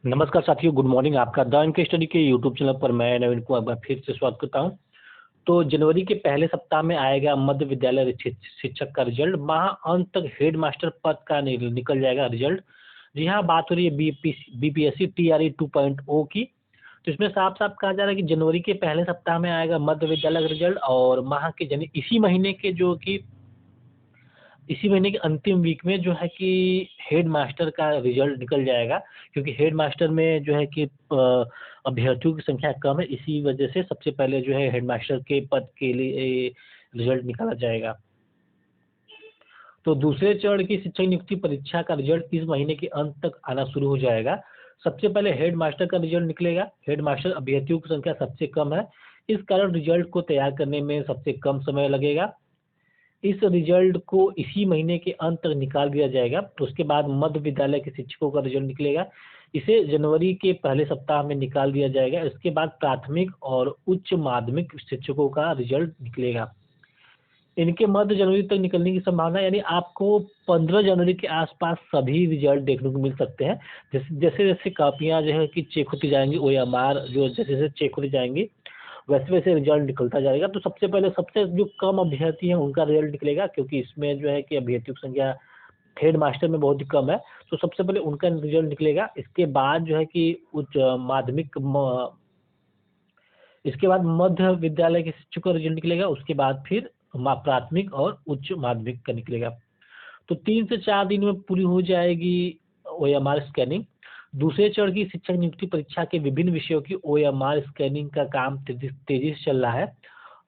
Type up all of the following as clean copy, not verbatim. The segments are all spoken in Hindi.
नमस्कार साथियों, गुड मॉर्निंग। आपका द इनके स्टडी के यूट्यूब चैनल पर मैं नवीन को एक बार फिर से स्वागत करता हूं। तो जनवरी के पहले सप्ताह में आएगा मध्य विद्यालय शिक्षक का रिजल्ट। माह अंत तक हेड मास्टर पद का निकल जाएगा रिजल्ट। जी हाँ, बात हो रही है बीपीएससी टीआरई 2.0 की। तो इसमें साफ साफ कहा जा रहा है कि जनवरी के पहले सप्ताह में आएगा मध्य विद्यालय का रिजल्ट, और माह के यानी इसी महीने के अंतिम वीक में जो है कि हेड मास्टर का रिजल्ट निकल जाएगा। क्योंकि हेड मास्टर में जो है कि अभ्यर्थियों की संख्या कम है, इसी वजह से सबसे पहले जो है हेड मास्टर के पद के लिए रिजल्ट निकाला जाएगा। तो दूसरे चरण की शिक्षक नियुक्ति परीक्षा का रिजल्ट इस महीने के अंत तक आना शुरू हो जाएगा। सबसे पहले हेड मास्टर का रिजल्ट निकलेगा। हेड मास्टर अभ्यर्थियों की संख्या सबसे कम है, इस कारण रिजल्ट को तैयार करने में सबसे कम समय लगेगा। इस रिजल्ट को इसी महीने के अंत तक निकाल दिया जाएगा। तो उसके बाद मध्य विद्यालय के शिक्षकों का रिजल्ट निकलेगा, इसे जनवरी के पहले सप्ताह में निकाल दिया जाएगा। इसके बाद प्राथमिक और उच्च माध्यमिक शिक्षकों का रिजल्ट निकलेगा। इनके मध्य जनवरी तक निकलने की संभावना, यानी आपको 15 जनवरी के आसपास सभी रिजल्ट देखने को मिल सकते हैं। जैसे जैसे जैसे कापियाँ जो है कि चेक होती जाएंगी, ओएमआर जो जैसे जैसे चेक होती जाएंगी, वैसे वैसे रिजल्ट निकलता जाएगा। तो सबसे पहले सबसे जो कम अभ्यर्थी हैं उनका रिजल्ट निकलेगा, क्योंकि इसमें जो है कि अभ्यर्थियों की संख्या हेड मास्टर में बहुत ही कम है। तो सबसे पहले उनका रिजल्ट निकलेगा। इसके बाद मध्य विद्यालय के शिक्षकों का रिजल्ट निकलेगा। उसके बाद फिर प्राथमिक और उच्च माध्यमिक का निकलेगा। तो 3 से 4 दिन में पूरी हो जाएगी ओएमआर स्कैनिंग। दूसरे चरण की शिक्षक नियुक्ति परीक्षा के विभिन्न विषयों की ओएमआर स्कैनिंग का काम तेजी से चल रहा है।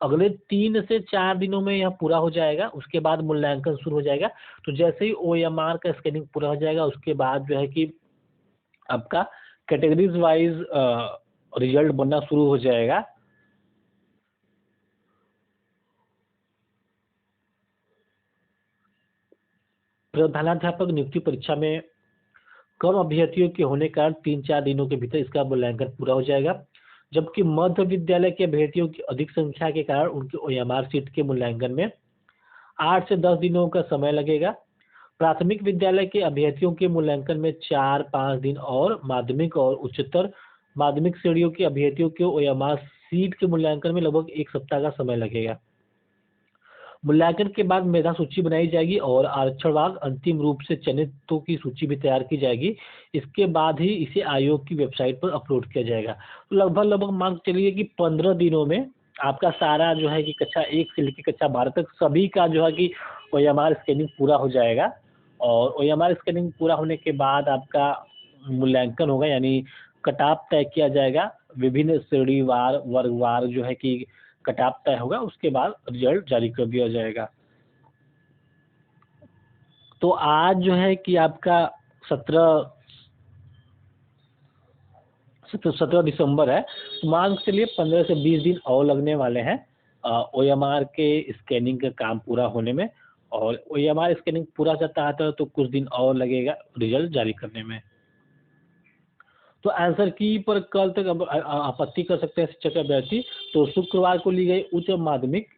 अगले 3 से 4 दिनों में यह पूरा हो जाएगा। उसके बाद मूल्यांकन शुरू हो जाएगा। तो जैसे ही ओएमआर का स्कैनिंग पूरा हो जाएगा, उसके बाद जो है कि आपका कैटेगरीज वाइज रिजल्ट बनना शुरू हो जाएगा। प्रधानाध्यापक नियुक्ति परीक्षा में कम अभ्यर्थियों के होने के कारण 3-4 दिनों के भीतर इसका मूल्यांकन पूरा हो जाएगा। जबकि मध्य विद्यालय के अभ्यर्थियों की अधिक संख्या के कारण उनके ओएमआर सीट के मूल्यांकन में 8 से 10 दिनों का समय लगेगा। प्राथमिक विद्यालय के अभ्यर्थियों के मूल्यांकन में 4-5 दिन और माध्यमिक और उच्चतर माध्यमिक श्रेणियों के अभ्यर्थियों के ओएमआर सीट के मूल्यांकन में लगभग 1 सप्ताह का समय लगेगा। मूल्यांकन के बाद मेधा सूची बनाई जाएगी और आरक्षणवार अंतिम रूप से चयनितों की सूची भी तैयार की जाएगी। इसके बाद ही इसे आयोग की वेबसाइट पर अपलोड किया जाएगा। तो लगभग मान के चलिए कि 15 दिनों में आपका सारा जो है कि कक्षा 1 से लेकर कक्षा 12 तक सभी का जो है कि ओएमआर स्कैनिंग पूरा हो जाएगा। और ओएमआर स्कैनिंग पूरा होने के बाद आपका मूल्यांकन होगा, यानी कट ऑफ तय किया जाएगा। विभिन्न श्रेणीवार वर्गवार जो है कि कट ऑफ तय होगा। उसके बाद रिजल्ट जारी कर दिया जाएगा। तो आज जो है कि आपका 17 दिसंबर है। तो मान के चलिए 15 से 20 दिन और लगने वाले हैं ओएमआर के स्कैनिंग का काम पूरा होने में। और ओएमआर स्कैनिंग पूरा जाता है तो कुछ दिन और लगेगा रिजल्ट जारी करने में। तो आंसर की पर कल तक आपत्ति कर सकते हैं शिक्षक अभ्यर्थी। तो शुक्रवार को ली गई उच्च माध्यमिक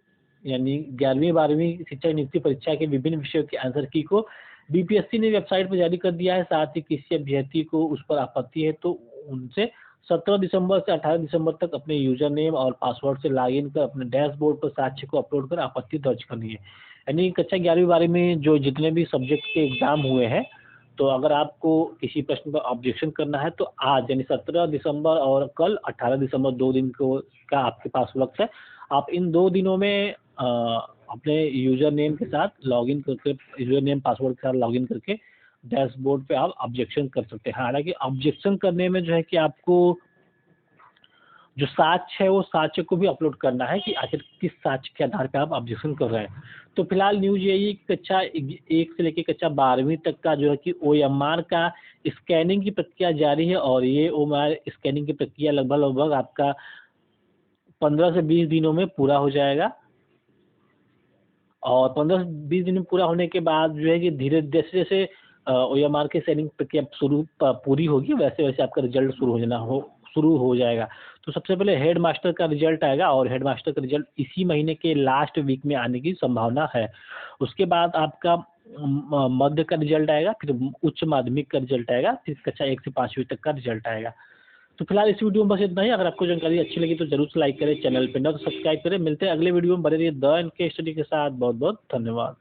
यानी 11वीं-12वीं शिक्षक नियुक्ति परीक्षा के विभिन्न विषयों के आंसर की को बीपीएससी ने वेबसाइट पर जारी कर दिया है। साथ ही किसी अभ्यर्थी को उस पर आपत्ति है तो उनसे 17 दिसंबर से 18 दिसंबर तक अपने यूजर नेम और पासवर्ड से लॉगिन कर अपने डैशबोर्ड पर साक्ष्य को अपलोड कर आपत्ति दर्ज करनी है। यानी कक्षा 11वीं-12वीं में जो जितने भी सब्जेक्ट के एग्जाम हुए हैं, तो अगर आपको किसी प्रश्न पर ऑब्जेक्शन करना है तो आज यानी 17 दिसंबर और कल 18 दिसंबर 2 दिन को का आपके पास वक्त है। आप इन 2 दिनों में अपने यूजर नेम के साथ लॉगिन करके यूजर नेम पासवर्ड के साथ लॉगिन करके डैशबोर्ड पे आप ऑब्जेक्शन कर सकते हैं। हालांकि ऑब्जेक्शन करने में जो है कि आपको जो साक्ष्य है वो साक्ष्य को भी अपलोड करना है कि आखिर किस साक्ष्य के आधार पर आप ऑब्जेक्शन कर रहे हैं। तो फिलहाल न्यूज यही है कि कक्षा 1 से लेकर कक्षा 12वीं तक का जो है कि ओएमआर का स्कैनिंग की प्रक्रिया जारी है। और ये ओएमआर स्कैनिंग की प्रक्रिया लगभग आपका 15 से 20 दिनों में पूरा हो जाएगा। और 15 से 20 दिन में पूरा होने के बाद जो है कि धीरे जैसे जैसे ओएमआर की स्कैनिंग प्रक्रिया पूरी होगी, वैसे वैसे आपका रिजल्ट शुरू हो जाएगा। तो सबसे पहले हेड मास्टर का रिजल्ट आएगा और हेड मास्टर का रिजल्ट इसी महीने के लास्ट वीक में आने की संभावना है। उसके बाद आपका मध्य का रिजल्ट आएगा, फिर उच्च माध्यमिक का रिजल्ट आएगा, फिर कक्षा 1 से 5वीं तक का रिजल्ट आएगा। तो फिलहाल इस वीडियो में बस इतना ही। अगर आपको जानकारी अच्छी लगी तो जरूर से लाइक करें, चैनल पे न तो सब्सक्राइब करें। मिलते हैं अगले वीडियो में, बने रहिए द एन के स्टडी के साथ। बहुत बहुत धन्यवाद।